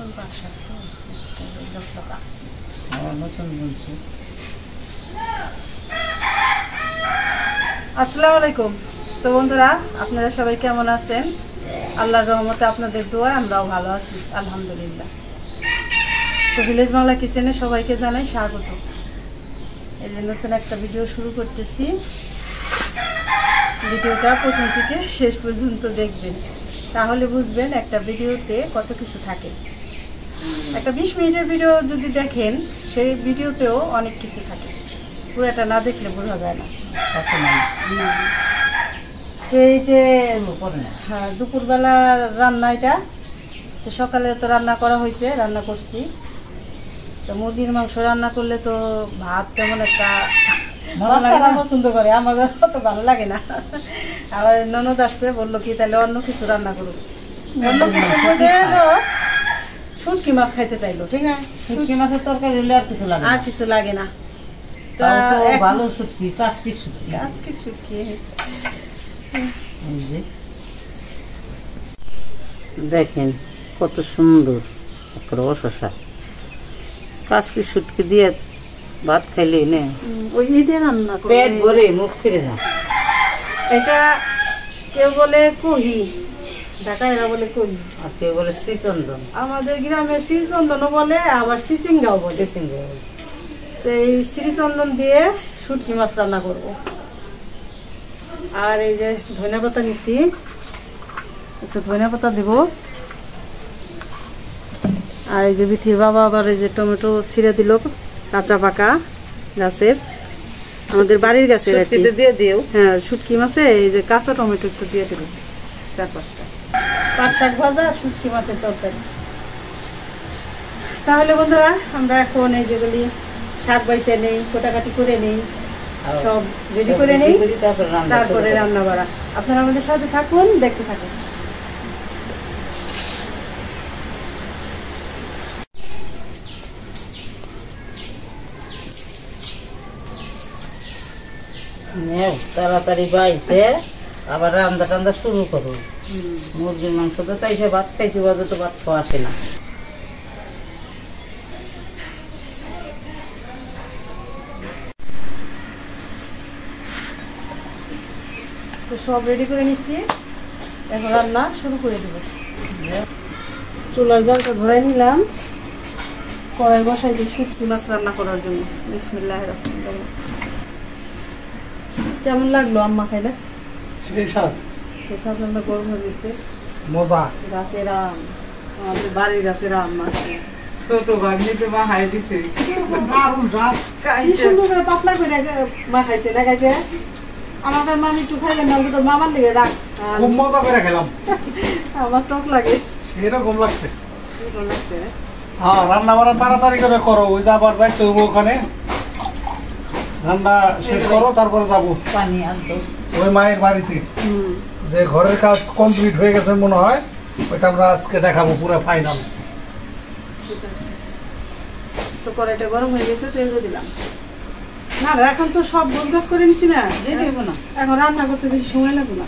নতুন পাশা নতুন বলছি। আসসালামু আলাইকুম। তো বন্ধুরা, আপনারা সবাই কেমন আছেন? আল্লাহর রহমতে আপনাদের দোয়ায় আমরাও ভালো আছি, আলহামদুলিল্লাহ। তো ভিলেজ বাংলা কিচেনে সবাইকে জানাই স্বাগত। এই যে নতুন একটা ভিডিও শুরু করতেছি। ভিডিওটা প্রথম থেকে শেষ পর্যন্ত দেখবেন, তাহলে বুঝবেন একটা ভিডিওতে কত কিছু থাকে। একটা 20 মিনিটের ভিডিও যদি দেখেন, সেই ভিডিওতেও অনেক কিছু থাকে, পুরোটা না দেখলে বোঝা যায় না। তো এই যে হ্যাঁ, দুপুরবেলা রান্না, এটা তো সকালে তো রান্না করা হয়েছে, রান্না করছি। তো মুরগির মাংস রান্না করলে তো ভাত তেমন একটা বাচ্চারা পছন্দ করে, আমার তো ভালো লাগে না। আবার ননদ আসছে, বললো কি তাহলে অন্য কিছু রান্না করবো। অন্য কিছু শুটকি মাছ খাইতে চাইলো, ঠিক আছে। শুটকি মাছের তরকারি হলে আর কিছু লাগে না, আর কিছু লাগে না। তো ভালো শুটকি, কাজকি শুটকি, কাজকি শুটকি। দেখেন কত সুন্দর রসা। কাজকি শুটকি দিয়ে ভাত খাইলে নে ওই ঈদে রান্না করে পেট ভরে মুখ ফিরে না। এটা কেউ বলে কহি, ঢাকায় এরা বলে কহি, আর কেউ বলে শ্রীচন্দন। আমাদের গ্রামে শ্রীচন্দনও বলে, আবার সিসিঙ্গাও বলে। তো এই শ্রীচন্দন দিয়ে শুটকি মাছ রান্না করব। আর এই যে ধনিয়া পাতা নিছি, একটু ধনিয়া পাতা দেব। আর এই যে বিথির বাবা আবার এই যে টমেটো ছিঁড়ে দিল, কাঁচা পাকা গাছের, আমাদের বাড়ির গাছের আর কি। দিয়ে দিও। হ্যাঁ, শুটকি মাছে এই যে কাঁচা টমেটো একটু দিয়ে দেবো, 4-5টা। পাট শাক ভাজা, শুটকি মাছের তরকারি। তাহলে বন্ধুরা, আমরা এখন এই যেগুলি শাক বাইছে নেই, কোটাকাটি করে নেই, সব রেডি করে নেই, তারপরে রান্না বাড়া। আপনারা আমাদের সাথে থাকুন, দেখতে থাকুন। তাড়াতাড়ি বাইছে আবার রান্না টান্দা শুরু করো। মুরগির মাংস তো তাই সে ভাত খাইছি, বাজে তো ভাত খাওয়া আসে না। তো সব রেডি করে নিচ্ছি, এখন রান্না শুরু করে দেব। চুলার জলটা ধরাই নিলাম, কড়াই বসাই দিই শুটকি মাছ রান্না করার জন্য। বিসমিল্লাহির রহমানির রহিম। কেমন লাগলো আম্মা খাইলে? রান্না গরম হয়ে যেতে মজা। গাছের আম, আমাদের বাড়ির গাছের আম আছে। ছোট ভাগ্নিতে মা হাই দিছে, কি সুন্দর করে পাতলা করে মা খাইছে না খাইছে। আমাদের মামি একটু খাইলে না, তোর মামার লেগে রাখ। খুব মজা করে খেলাম, আমার টক লাগে, সেরকম লাগছে। এরকম লাগছে। হ্যাঁ, রান্না বান্না তাড়াতাড়ি করে করো, ওই যাবার দায়িত্ব হবো ওখানে। রান্না শেষ করো, তারপরে যাবো পানি আনতো ওই মায়ের বাড়িতে। যে ঘরের কাজ কমপ্লিট হয়ে গেছে মনে হয়, ওইটা আমরা আজকে দেখাবো পুরো ফাইনাল। ঠিক আছে, তো কড়াইটা গরম হয়ে গেছে, তেল দিয়ে দিলাম। না এখন তো সব গোছগাছ করে নিছি না, এখন রান্না করতে বেশি সময় লাগবে না।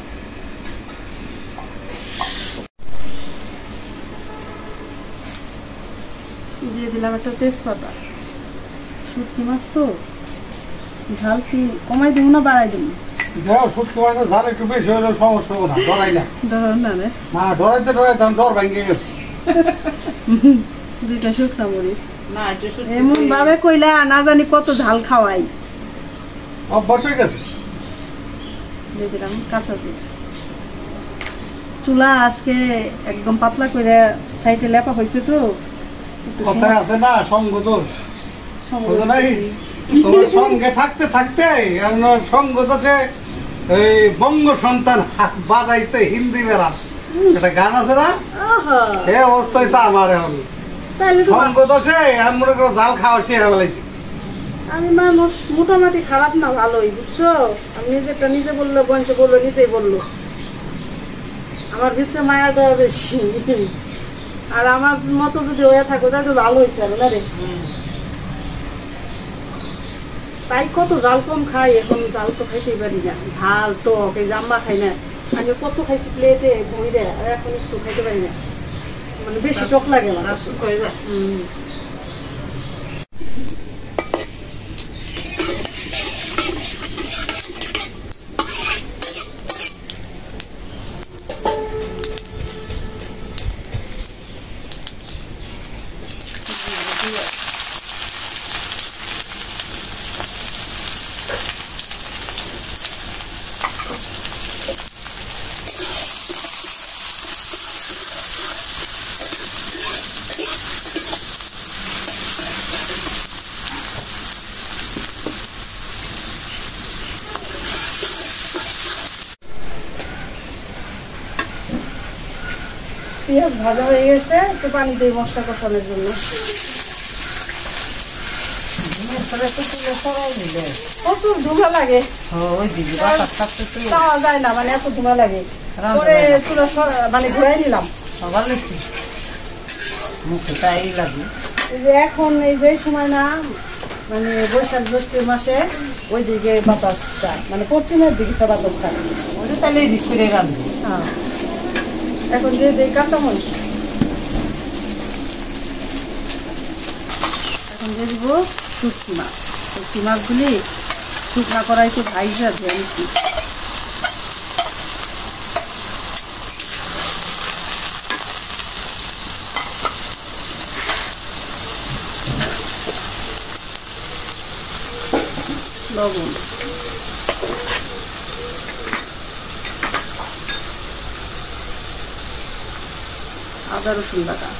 দিয়ে দিলাম একটা তেজপাতা। শুটকি মাছ তো, ঝাল কি কমাই দেবো না বাড়াই দেবো? দেখো, শুটকি মাছের ঝাল একটু বেশি হলেও সমস্যা হবো না, ডরাই না। ধর না রে, না ডরাইতে ডরাইতে আমি ডর ভেঙে গেছি। 2টা শুকনা মরিচ না, একটু এমন ভাবে কইলা না জানি কত ঝাল খাওয়াই। অভ্যাস হয়ে গেছে। দিয়ে দিলাম কাঁচা জিরা। চুলা আজকে একদম পাতলা করে সাইডে লেপা হয়েছে, তো কথায় আছে না, সঙ্গ দোষ। বুঝো নাই? তোমার সঙ্গে থাকতে থাকতে সঙ্গ দোষে এই বঙ্গ সন্তান বাজাইছে হিন্দি বেড়া, একটা গান আছে না, এ অবস্থা হয়েছে আমার এখন। সঙ্গ দোষে আমি মনে করো জাল খাওয়া শিখে ফেলাইছি। আমি মানুষ মোটামুটি খারাপ না, ভালোই, বুঝছো। আমি নিজেরটা নিজে বললো, বংশে বললো, নিজেই বললো। আমার ভিতরে মায়া দেওয়া বেশি, আর আমার মতো যদি হয়ে থাকো তাই তো ভালো হয়েছে না রে। তাই কত জাল কম খাই, এখন জাল তো খাইতেই পারি না। ঝাল টক এই জাম্মা খাই না, আগে কত খাইছি প্লেটে ভুঁড়ে, আর এখন একটু খাইতে পারি না। মানে বেশি টক লাগে না। পেঁয়াজ ভাজা হয়ে গেছে, একটু পানি দিয়ে মশলা কষানোর জন্য। প্রচুর ধুমা লাগে, খাওয়া যায় না, মানে এত ধুমা লাগে। পরে চুলা মানে ঘুরাই নিলাম। এখন এই যে সময় না, মানে বৈশাখ জ্যৈষ্ঠ মাসে ওই দিকে বাতাসটা, মানে পশ্চিমের দিকে বাতাস থাকে, তাহলে এই দিক করে রাখবো। হ্যাঁ, এখন দিয়ে দিই কাঁচামরিচ, এখন দিয়ে দিব শুটকি মাছ। শুটকি মাছগুলি শুকনা কড়াইতে ভাইজা দিয়ে নিচ্ছি। লবণ, আদা রসুন বাটা,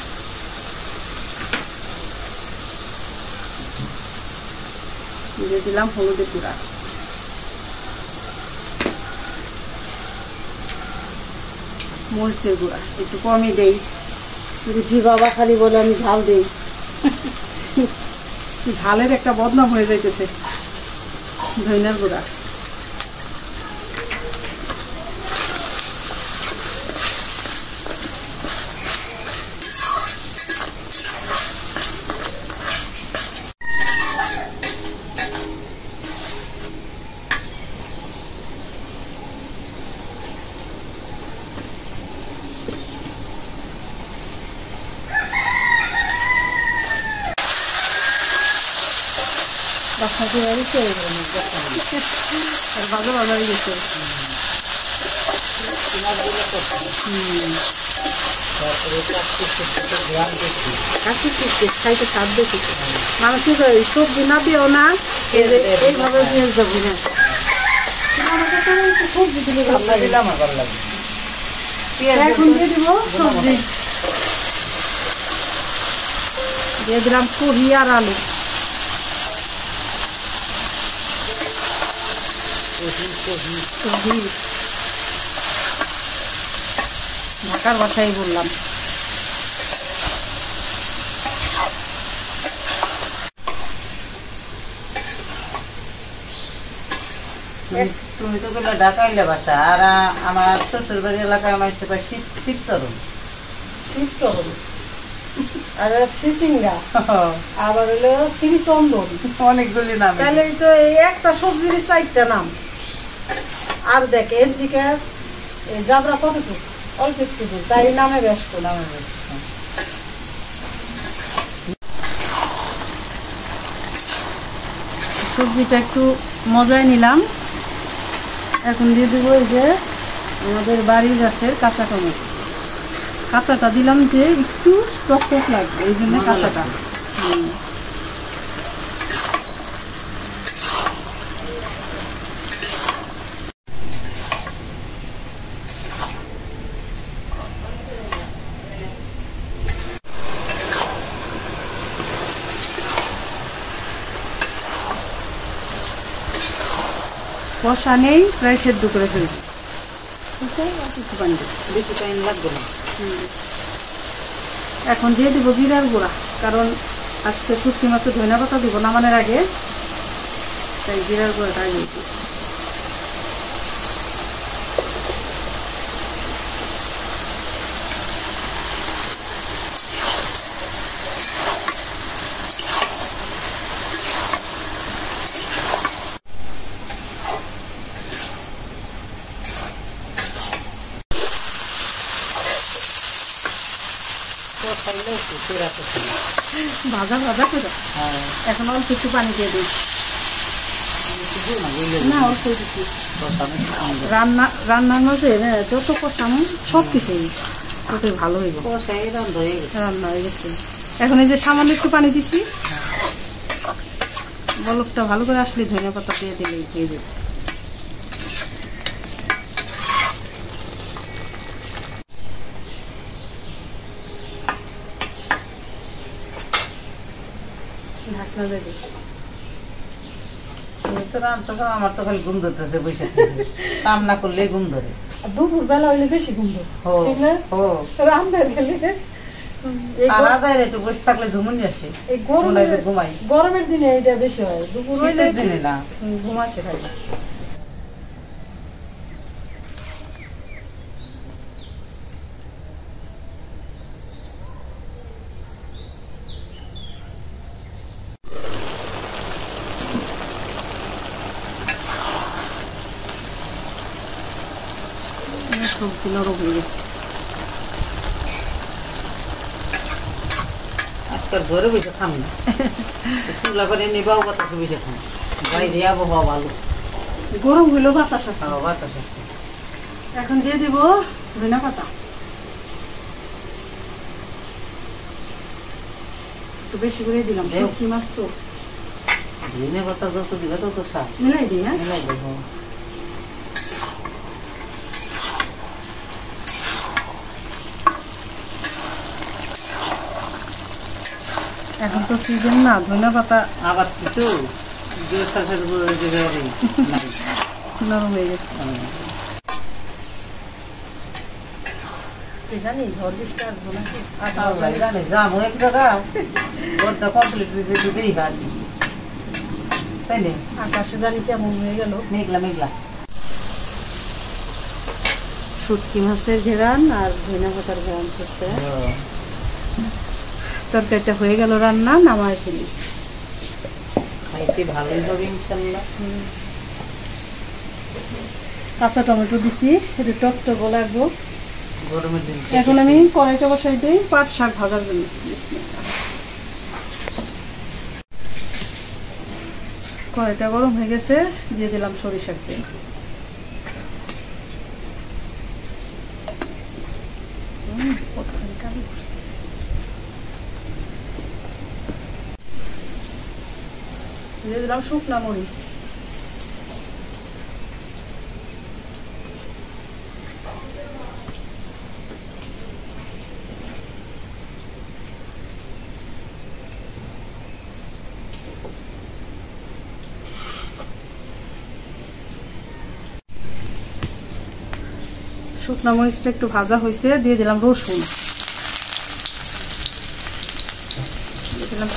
দিয়ে দিলাম হলুদের গুঁড়া, মরিচের গুঁড়া একটু কমই দেই, রুটি বাবা খালি বলে আমি ঝাল দেই। ঝালের একটা বদনাম হয়ে যাইতেছে। ধনিয়ার গুঁড়া, বাচ্চাকে বাড়িতে আর বাজার বাজারে গেছে। খাইতে স্বাদ বেশি, মানুষের সবজি না দিয়েও না এইভাবে দিয়ে যাবো না। সবজি দিলে এখন দিয়ে দিব সবজি, দিয়ে দিলাম কপি আর আলু, ঢাকার বাসায় বললাম। তুমি তো বললে ঢাকাইলে বাসা, আর আমার শ্বশুর বাড়ি এলাকায় আমার সেটা শিবচরণ। শিবচরণ আর সিসিঙ্গা, আবার হলো শ্রীচন্দন, অনেকগুলি নাম। তাহলে তো এই একটা সবজির 4টা নাম। আর দেখ এর দিকে যাবরা কতটুকু, অল্প একটু, তাই নামে ব্যস্ত। নামে ব্যস্ত। সবজিটা একটু মজায় নিলাম। এখন দিয়ে দেবো এই যে আমাদের বাড়ির গাছের কাঁচা টমেটো। কাঁচাটা দিলাম যে একটু টক টক লাগবে, এই জন্য কাঁচাটা। কষা নেই, প্রায় সেদ্ধ করে ফেলবো। বেশি টাইম লাগবে না। এখন দিয়ে দিব জিরার গুঁড়া, কারণ আজকে শুটকি মাছে ধনিয়া পাতা দিব নামানোর আগে, তাই জিরার গুঁড়াটা আগে দিব। কষাইলে একটু তেরা কষাই। ভাজা ভাজা করে হ্যাঁ এখন অল্প একটু পানি দিয়ে দিই। না অল্প দিচ্ছি। রান্নার মাঝে যত কষানো সব কিছুই ততই ভালো হইব। কষাই রান্না হয়ে গেছে। রান্না হয়ে গেছে। এখন এই যে সামান্য একটু পানি দিছি, বলকটা ভালো করে আসলে ধনিয়া পাতা দিয়ে দিলেই হয়ে যাবে। ঢাকনা দিয়ে দিই। আমার তো খালি ঘুম ধরতেছে বসে কাম না করলে ঘুম ধরে। দুপুর বেলা হইলে বেশি ঘুম ধরে, ঠিক না? রান্নার গেলে একটু বসে থাকলে ঝুমুনি আসে। এই ঘুমাই গরমের দিনে এটা বেশি হয়, দুপুর হইলে দিনে না ঘুম আসে খালি। সবজি নরম হয়ে গেছে। আজকাল ঘরে বসে খাম না, চুলা করে নিবাও বাতাসে বসে খাম। বাইরে আবহাওয়া ভালো, গরম হইলেও বাতাস আছে। বাতাস আছে। এখন দিয়ে দিব ধনিয়া পাতা, একটু বেশি করে দিলাম, শুটকি মাছ তো। ধনিয়া পাতা যত দিবে তত স্বাদ। মিলাই দিই। হ্যাঁ মিলাই দেবো। এখন তো সিজন না, ধনিয়া পাতা আবার কিছু নরম হয়ে গেছে। জানি ঝড় বৃষ্টি আসবো নাকি, যাবো এক জায়গা ওটা কমপ্লিট দিতেই আসি, তাই না? আকাশে জানি কেমন হয়ে গেল, মেঘলা মেঘলা। শুটকি মাছের ঘেরান আর ধনিয়া পাতার ঘেরান হচ্ছে। তরকারিটা হয়ে গেল রান্না, নামায় ফেলি। খাইতে ভালোই হবে ইনশাল্লাহ। কাঁচা টমেটো দিছি, একটু টকটক লাগবো গরমের দিন। এখন আমি কড়াইটা বসাই দিই পাট শাক ভাজার জন্য। কড়াইটা গরম হয়ে গেছে, দিয়ে দিলাম সরিষার তেল। দিয়ে দিলাম শুকনা মরিচ, শুকনা মরিচটা একটু ভাজা হয়েছে, দিয়ে দিলাম রসুন, দিয়ে দিলাম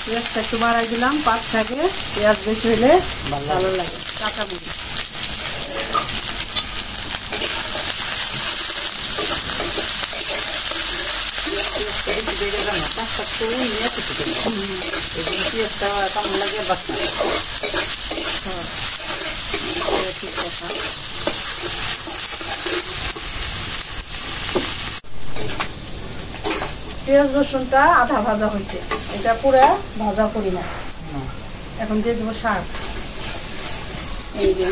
পেঁয়াজটা একটু বাড়াই দিলাম। পাঁচ শাকে পেঁয়াজ বেশি হলে ভালো লাগে। কাঁচা মরিচ কেমন লাগে বাচ্চা পেঁয়াজ রসুনটা আধা ভাজা হয়েছে, এটা পুরা ভাজা করি না। এখন দিয়ে দেবো শাক, এই যে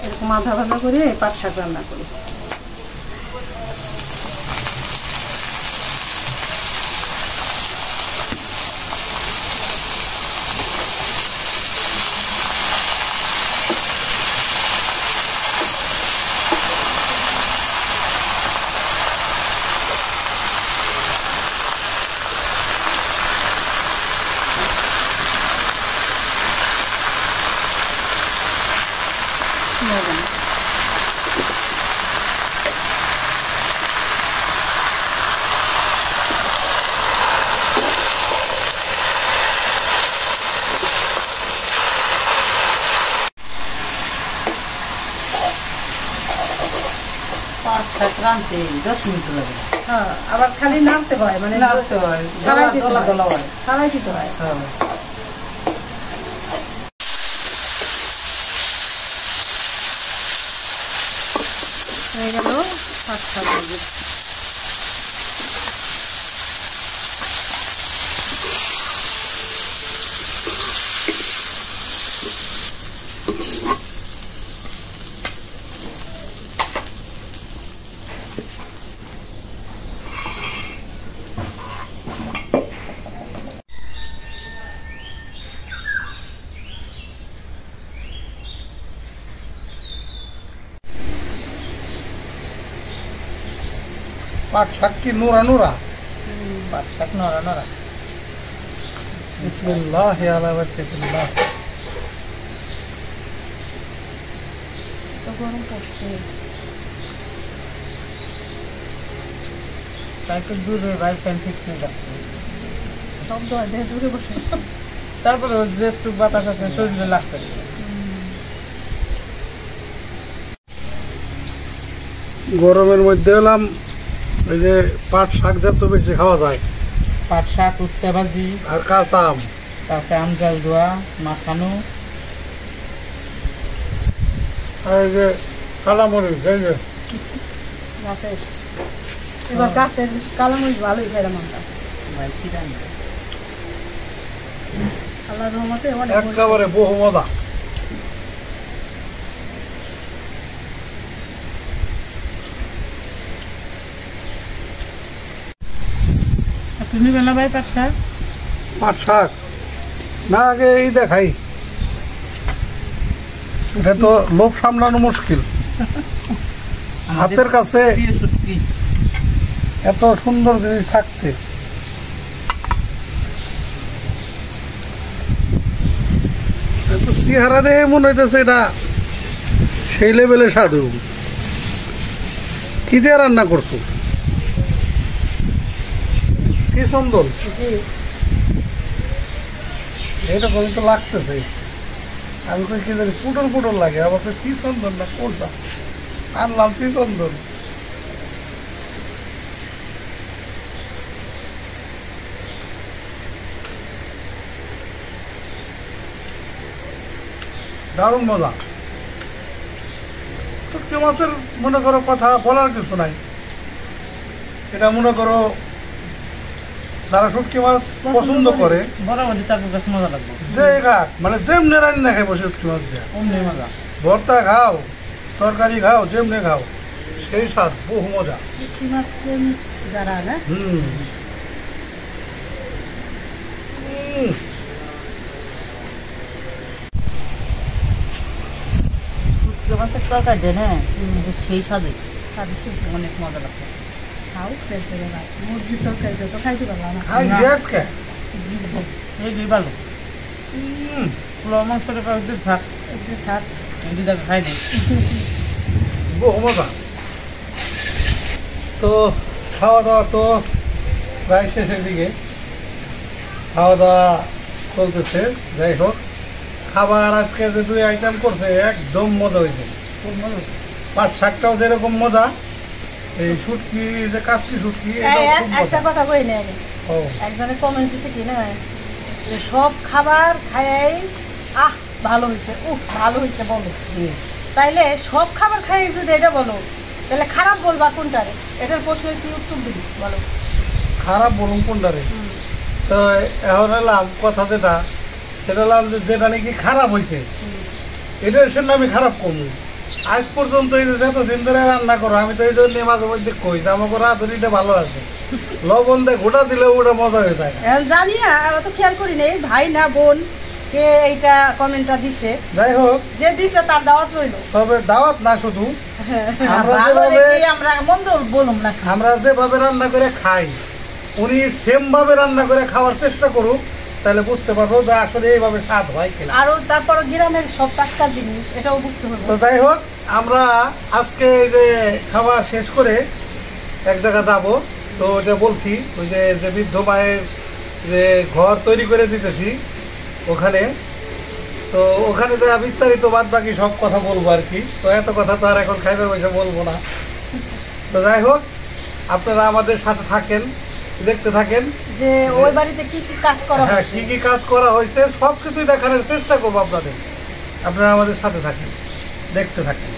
এরকম আধা ভাজা করে পাট শাক রান্না করি। রাঁধতে 10 মিনিট লাগে। হ্যাঁ, আবার খালি নাড়তে হয়, মানে নাড়তে হয়, সারাই দিতে হয়, দলা হয়। সারাই দিতে হয়। হয়ে গেল শাক খাবো। পাট শাক কি নোরা নোরা? পাট শাক নড়া নড়া। বিসমিল্লাহ আলা বারাকাতিল্লাহ। তো গরম পড়ছে। তাই তো দূরে ভাই ফ্যান ঠিক হয়ে যাচ্ছে। সব দেহে দূরে বসে আছে। তারপরে ওই যে একটু বাতাস আছে শরীরে লাগতে। গরমের মধ্যে হলাম ওই যে পাট শাক যত বেশি খাওয়া যায়, পাট শাক, উস্তে ভাজি, আর কাঁচা আম, তারপরে আম জাল দোয়া, মাখানো, আর এই যে কালামরিচ, এই যে গাছের এবার গাছের কালামরিচ ভালোই খেলাম আমরা। ভাই ছিটান। আল্লাহর রহমতে অনেক একেবারে বহু মজা। তুমি বেলা ভাই পাট শাক? পাট শাক না, আগে এই দেখাই, এটা তো লোভ সামলানো মুশকিল। হাতের কাছে প্রিয় শুটকি। এত সুন্দর জিনিস থাকতে চেহারা দেখে মনে হইতেছে এটা সেই লেভেলে স্বাদু। কি দিয়ে রান্না করছো? সুন্দর জি এইরকমই তো লাগতেছে। আমি কই কি জানি পুটল পুটল লাগে, আবার সুন্দর না কোনটা আনলাম? সুন্দর। দারুণ মজা। শুটকি মাছের মনে করো কথা বলার কিছু নাই। এটা মনে করো যারা শুটকি মাছ পছন্দ করে বরাবরই তার কাছে মজা লাগবে। যে খাক, মানে যেমনি রান্না খাই বসে শুটকি মাছ দিয়ে, অমনি মজা। ভর্তা খাও, তরকারি খাও, যেমনি খাও, সেই স্বাদ বহু মজা। শুটকি মাছ প্রেমী যারা না, হুম শুটকি মাছের তরকারি দেয় না, সেই স্বাদ হয়েছে। তাদের শুটকি অনেক মজা লাগছে। খাও খেতে না। মুরগির তরকারি তো খাইতে পারলাম না। খাই গ্যাস কে এই দুই ভালো পোলাও মাংসটা কয়েকদিন থাক, একটু থাক। এই দুটাকে খাই দিই। বহু মজা। তো খাওয়া দাওয়া তো প্রায় শেষের দিকে, খাওয়া দাওয়া চলতেছে। যাই হোক, খাবার আজকে যে দুই আইটেম করছে একদম মজা হয়েছে। খুব মজা হয়েছে। পাট শাকটাও যেরকম মজা, এই শুটকি যে কাচ্চি শুটকি এই এটাও খুব একটা মজা। কথা কই নেই, ও একজনে কমেন্ট দিছে কি না, যে সব খাবার খাই ভালো হয়েছে, ভালো হয়েছে বলো। তাইলে সব খাবার খাই যদি এটা বলো, তাহলে খারাপ বলবা কোনটারে? এটার প্রশ্নের কি উত্তর দিবি বলো? খারাপ বলুন কোনটারে? তো এখন এলাম কথা যেটা, সেটা হলাম যে যেটা নাকি খারাপ হয়েছে এটার জন্য আমি খারাপ করবো। আজ পর্যন্ত এই যে যতদিন ধরে রান্না করো, আমি তো এই জন্য মাঝে মধ্যে কই যে আমাকে রাঁধুনিটা ভালো আছে, লবণ দিয়ে গোটা দিলে ওটা মজা হয়ে যায়। এখন জানি না, আমরা তো খেয়াল করি নেই, ভাই না বোন কে এইটা কমেন্টটা দিছে, যাই হোক, যে দিছে তার দাওয়াত রইল। তবে দাওয়াত না শুধু, আমরা ভালো যেভাবে দেখি আমরা মন্দ বলুম না। আমরা যেভাবে রান্না করে খাই, উনি সেম ভাবে রান্না করে খাওয়ার চেষ্টা করুক, তাহলে বুঝতে পারবো যে আসলে এইভাবে স্বাদ হয় কিনা। আরো তারপর গ্রামের সব টাটকা জিনিস, এটাও বুঝতে তো পারবো। যাই হোক, আমরা আজকে এই যে খাওয়া শেষ করে এক জায়গা যাব, তো ওটা বলছি ওই যে বৃদ্ধ মায়ের যে ঘর তৈরি করে দিতেছি ওখানে, তো ওখানে যা বিস্তারিত বাদ বাকি সব কথা বলবো আর কি। তো এত কথা তো আর এখন খাইবার বসে বলবো না। তো যাই হোক, আপনারা আমাদের সাথে থাকেন, দেখতে থাকেন যে ওই বাড়িতে কি কি কাজ করা হ্যাঁ হচ্ছে। কি কি কাজ করা হয়েছে সব কিছুই দেখানোর চেষ্টা করবো আপনাদের। আপনারা আমাদের সাথে থাকেন, দেখতে থাকেন।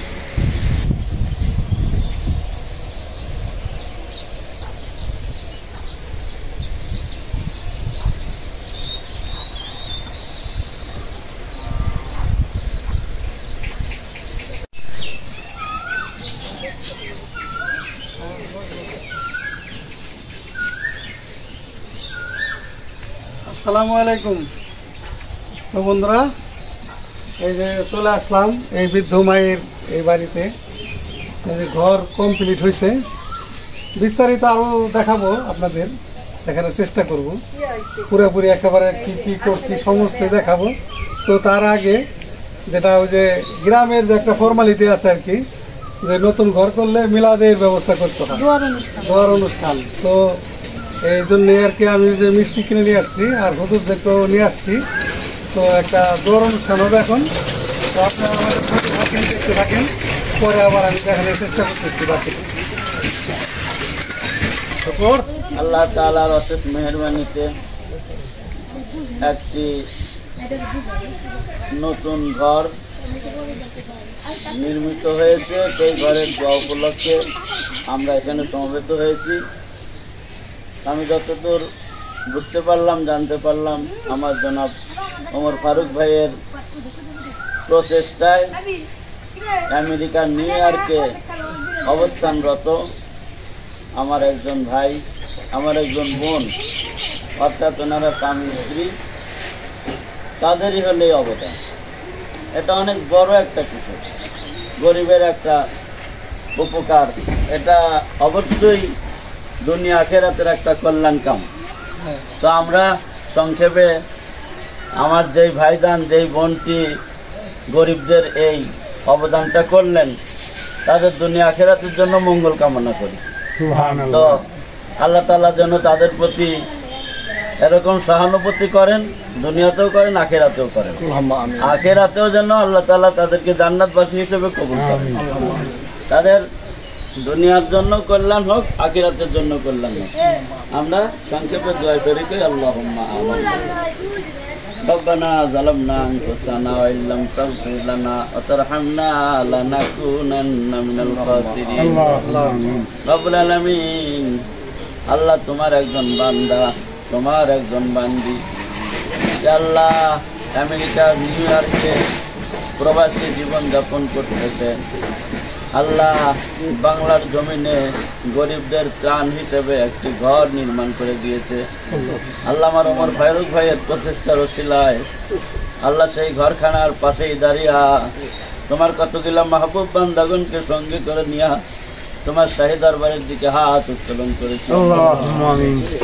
আসসালামু আলাইকুম। তো বন্ধুরা, এই যে চলে আসলাম এই বৃদ্ধ মায়ের এই বাড়িতে। এই যে ঘর কমপ্লিট হয়েছে, বিস্তারিত আরও দেখাবো আপনাদের, দেখানোর চেষ্টা করব। পুরোপুরি একেবারে কী কী করছি সমস্ত দেখাবো। তো তার আগে যেটা ওই যে গ্রামের যে একটা ফর্মালিটি আছে আর কি, যে নতুন ঘর করলে মিলাদের ব্যবস্থা করতে হয়, দোয়ার অনুষ্ঠান। তো এই জন্যে আর কি আমি যে মিষ্টি কিনে নিয়ে আসছি আর হুজুরদেরকেও নিয়ে আসছি। তো একটা দোয়ার অনুষ্ঠান হবে এখন। তো আপনারা আমাদের দেখতে থাকেন, পরে আবার আমি দেখানোর চেষ্টা করতেছি বাকি। আল্লাহ তাআলার অশেষ মেহেরবানিতে একটি নতুন ঘর নির্মিত হয়েছে। সেই ঘরের দোয়া উপলক্ষে আমরা এখানে সমবেত হয়েছি। আমি যতদূর বুঝতে পারলাম, জানতে পারলাম, আমার জনাব ওমর ফারুক ভাইয়ের প্রচেষ্টায় আমেরিকার নিউ ইয়র্কে অবস্থানরত আমার একজন ভাই, আমার একজন বোন, অর্থাৎ ওনারা স্বামী স্ত্রী, তাদেরই হলে অবদান। এটা অনেক বড় একটা কিছু, গরিবের একটা উপকার। এটা অবশ্যই দুনিয়া আখিরাতের একটা কল্যাণ কাম। তো আমরা সংক্ষেপে আমার যেই ভাইজান, যেই বোনটি গরিবদের এই অবদানটা করলেন, তাদের দুনিয়া আখিরাতের জন্য মঙ্গল কামনা করি। তো আল্লাহ তাআলা যেন তাদের প্রতি এরকম সহানুভূতি করেন, দুনিয়াতেও করেন, আখিরাতেও করেন। আখিরাতেও যেন আল্লাহ তাআলা তাদেরকে জান্নাতবাসী হিসেবে কবুল করেন। তাদের দুনিয়ার জন্য কল্যাণ হোক, আখিরাতের জন্য কল্যাণ হোক। আমরা সংক্ষেপে দোয়া করি, আল্লাহুম্মা আমিন। রব্বানা যালামনা আনফুসানা ওয়া ইল্লাম তাগফির লানা ওয়া তারহামনা লানাকুনান্না মিনাল খাসিরিন। রব্বুল আলামিন, আল্লাহ তোমার একজন বান্দা, তোমার একজন বান্দি। আল্লাহ আমেরিকা নিউ ইয়র্কে প্রবাসী জীবন যাপন করতেছে। আল্লাহ বাংলার জমিনে গরিবদের ত্রাণ হিসেবে একটি ঘর নির্মাণ করে দিয়েছে। আল্লাহ আমার ওমর ফারুক ভাইয়ের প্রচেষ্টার ওসিলায় আল্লাহ সেই ঘরখানার পাশেই দাঁড়িয়ে তোমার কতগুলা মাহবুব বান্দাগণকে সঙ্গে করে নিয়ে তোমার শাহী দরবারের দিকে হাত উত্তোলন করেছে।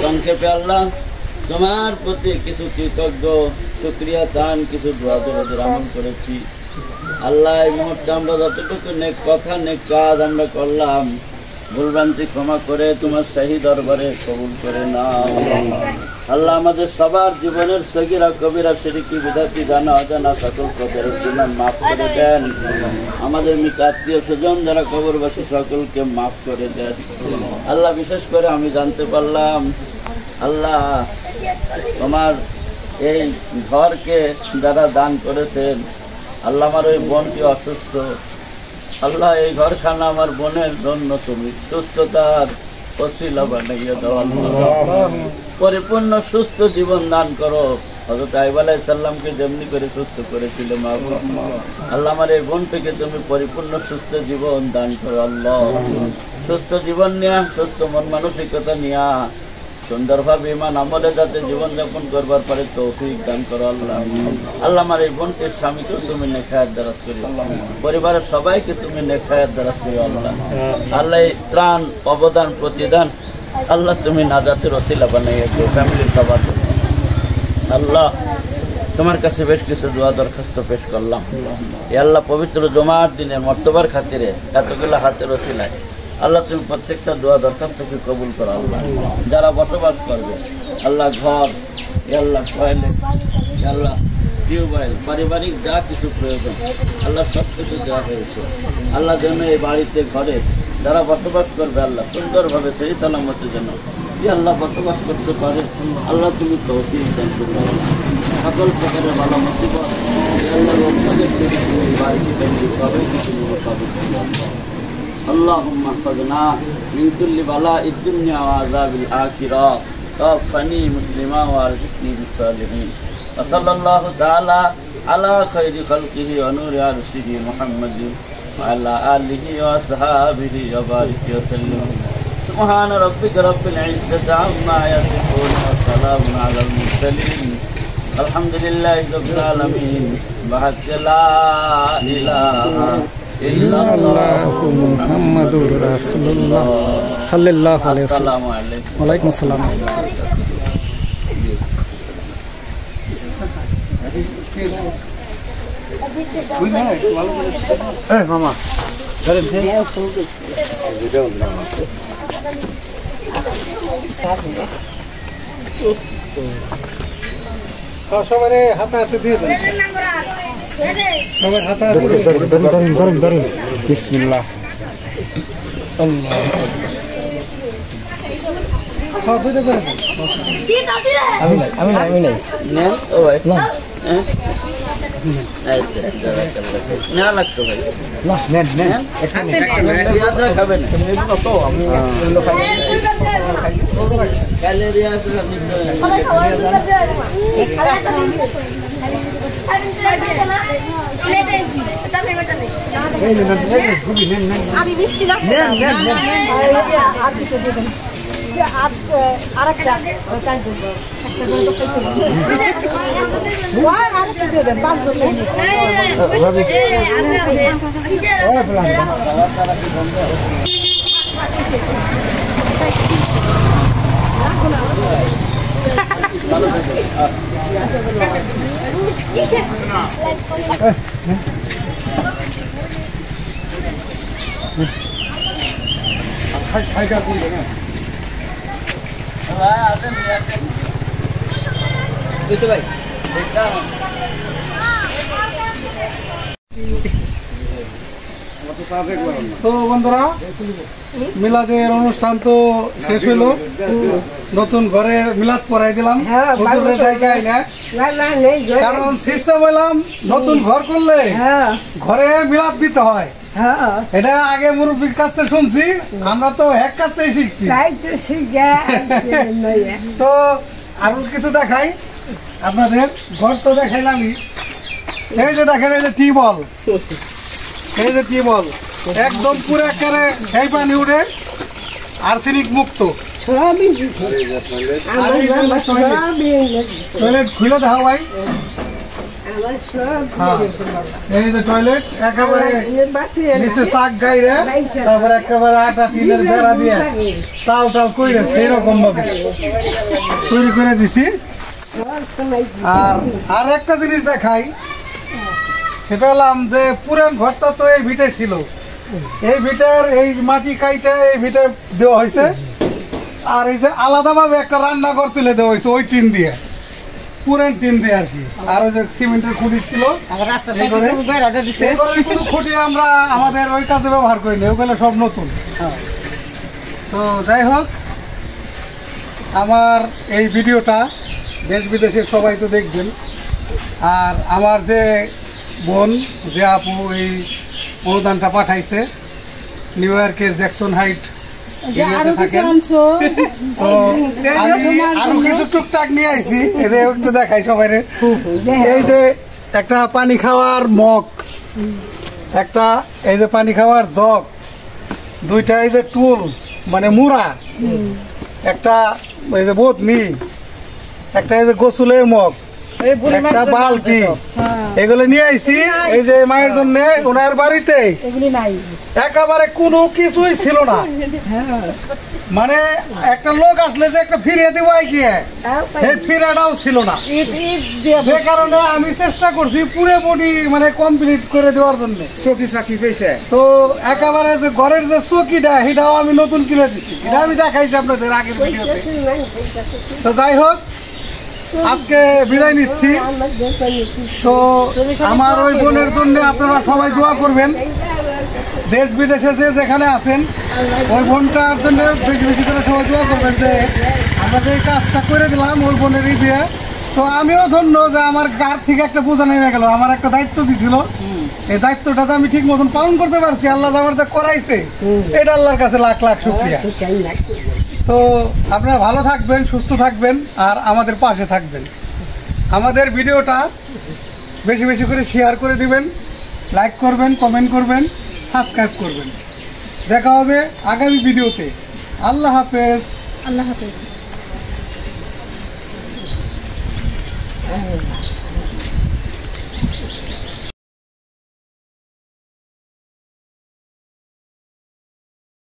সংক্ষেপে আল্লাহ তোমার প্রতি কিছু কৃতজ্ঞ শুকরিয়া চান, কিছু দোয়া দরুদের আমল করেছি। আল্লাহ এই মুহূর্তে আমরা যতটুকু নেক কথা, নেক কাজ আমরা করলাম, ভুলভ্রান্তি ক্ষমা করে তোমার শাহী দরবারে কবুল করে নাও। আল্লাহ আমাদের সবার জীবনের সগীরা কবিরা শিরকি বিদাতি জানা অজানা সকল পদের গুনাহ মাফ করে দেন। আমাদের মৃত আত্মীয় স্বজন যারা কবরবাসী সকলকে মাফ করে দেন। আল্লাহ বিশেষ করে আমি জানতে পারলাম আল্লাহ তোমার এই ঘরকে যারা দান করেছেন, আল্লাহ আমার ওই বোনটি অসুস্থ, আল্লাহ এই ঘরখানা আমার বোনের জন্য তুমি সুস্থতার ওসিলা বানাইয়া দাও। পরিপূর্ণ সুস্থ জীবন দান করো। হযরত আইয়ুব আলাইহিস সালামকে যেমনি করে সুস্থ করেছিলে মাবুদ, আল্লাহ আমার এই বোনটিকে তুমি পরিপূর্ণ সুস্থ জীবন দান করো। আল্লাহ সুস্থ জীবন নিয়া, সুস্থ মন মানসিকতা নিয়া সুন্দরভাবে ইমান আমলে যাতে জীবনযাপন করবার পরে তৌফিক দান করো। আল্লাহ আল্লাহ আমার এই বোনটির স্বামীকেও তুমি নেখায়াত দারাজ করি, পরিবারের সবাইকে তুমি নেখায়াত দারাজ করি। আল্লাহ আল্লাহ এই ত্রাণ, অবদান, প্রতিদান আল্লাহ তুমি নাজাতের ওসিলা বানাইয়াছো ফ্যামিলির সবার। আল্লাহ তোমার কাছে বেশ কিছু দোয়া দরখাস্ত পেশ করলাম। আল্লাহ পবিত্র জুমার দিনের মর্তবার খাতিরে এতগুলো হাতের ওসিলায় আল্লাহ তুমি প্রত্যেকটা দোয়া দরখাস্তকে কবুল করো। আল্লাহ যারা বসবাস করবে, আল্লাহ ঘর, আল্লাহ টয়লেট, আল্লাহ টিউবওয়েল, পারিবারিক যা কিছু প্রয়োজন আল্লাহ সব কিছু দেওয়া হয়েছে। আল্লাহ যেন এই বাড়িতে, ঘরে যারা বসবাস করবে আল্লাহ সুন্দরভাবে সেই সালামতের জন্য আল্লাহ বসবাস করতে পারে। আল্লাহ তুমি তৌফিক দান করবে। সকল প্রকারের ভালো মুসিবত আল্লাহ রহমতের থেকে তুমি বাড়িতে সবাইকে তুমি মোকাবিল করবে। اللهم احفظنا من كل بلاء الدنيا وعذاب الآخرة توفني مسلما وارزقني بالصالحين وصلى الله تعالى على خير خلقه ونور عرشه محمد وعلى آله وصحابه وبارك وسلم سبحان ربك رب العزة عما يصفون وسلام على المرسلين الحمد لله رب العالمين بحق لا إله إلا الله محمد رسول الله صلى الله عليه وسلم السلام عليكم وعليكم السلام মামা সবাই হাতে হাতে দিয়ে দেন সবাই হাতে হাতে ধরুন বিসমিল্লাহ দুটো করে আমি নাই নেন ও ভাই না লাগতো ভাই নেন খাবেন তো আমি ক্যালেরিয়া আমি মিষ্টি না আরেকটা দিয়ে দেন 5 জন ভাই তো বন্ধুরা মিলাদের অনুষ্ঠান তো শেষ হলো নতুন ঘরের মিলাদ পড়াই দিলাম হুজুরের জায়গায় না কারণ সিস্টেম হইলাম নতুন ঘর করলে ঘরে মিলাদ দিতে হয় এটা আগে মুরব্বীর কাছ থেকে শুনছি আমরা তো এক কাছ থেকে শিখছি তো আরো কিছু দেখাই আপনাদের ঘর তো দেখাইলামই এই যে দেখেন এই যে টিউবওয়েল এই যে টিউবওয়েল একদম পুরো একেবারে সেই পানি উঠে আর্সেনিক মুক্ত টয়লেট খুলে দেখাও ভাই এই যে টয়লেট একেবারে নিচে শাক গাইরে তারপরে একেবারে আটা টিনের বেড়া দিয়ে চাল টাল কইরে সেই রকম ভাবে তৈরি করে দিছি আর একটা জিনিস দেখাই সেটা হলাম যে পুরান ঘরটা তো এই ভিটে ছিল এই ভিটার এই মাটি কাইটা এই ভিটে দেওয়া হয়েছে আর এই যে আলাদাভাবে একটা রান্নাঘর তুলে দেওয়া হয়েছে ওই টিন দিয়ে পুরান টিন দিয়ে আর কি আর ওই যে সিমেন্টের খুঁটি ছিল কোনো খুঁটি আমরা আমাদের ওই কাজে ব্যবহার করি না ওগুলো সব নতুন তো যাই হোক আমার এই ভিডিওটা দেশ বিদেশের সবাই তো দেখবেন আর আমার যে বোন যে আপু এই অনুদানটা পাঠাইছে নিউ ইয়র্কের জ্যাকসন হাইট এরিয়াতে থাকেন তো আমি আরো কিছু টুকটাক নিয়ে আইছি এটা একটু দেখাই সবাই এই যে একটা পানি খাওয়ার মগ একটা এই যে পানি খাওয়ার জগ দুইটা এই যে টুল মানে মুড়া একটা এই যে বোতনি একটা এই যে গোসলের মগ একটা বালতি এগুলো নিয়ে আইছি এই যে মায়ের জন্য ওনার বাড়িতে একেবারে কোনো কিছুই ছিল না মানে একটা লোক আসলে যে একটা ফিরিয়ে দিব গিয়ে এই ফিরাটাও ছিল না যে কারণে আমি চেষ্টা করছি পুরোপুরি মানে কমপ্লিট করে দেওয়ার জন্য চকি চাকি পেয়েছে তো একেবারে যে ঘরের যে চকিটা সেটাও আমি নতুন কিনে দিচ্ছি এটা আমি দেখাইছি আপনাদের আগের ভিডিওতে তো যাই হোক আজকে বিদায় নিচ্ছি তো আমার ওই বোনের জন্য আপনারা সবাই দোয়া করবেন দেশ বিদেশে যে যেখানে আছেন ওই বোনটার জন্য বেশি বেশি করে সবাই দোয়া করবেন যে আমরা যে কাজটা করে দিলাম ওই বোনেরই দিয়ে তো আমিও ধন্য যে আমার গার থেকে একটা বোঝা নেমে গেল আমার একটা দায়িত্ব দিছিল এই দায়িত্বটা আমি ঠিক মতন পালন করতে পারছি আল্লাহ আমার যা করাইছে এটা আল্লাহর কাছে লাখ লাখ শুকরিয়া তো আপনারা ভালো থাকবেন সুস্থ থাকবেন আর আমাদের পাশে থাকবেন আমাদের ভিডিওটা বেশি বেশি করে শেয়ার করে দিবেন লাইক করবেন কমেন্ট করবেন সাবস্ক্রাইব করবেন দেখা হবে আগামী ভিডিওতে আল্লাহ হাফেজ আল্লাহ হাফেজ আল্লাহ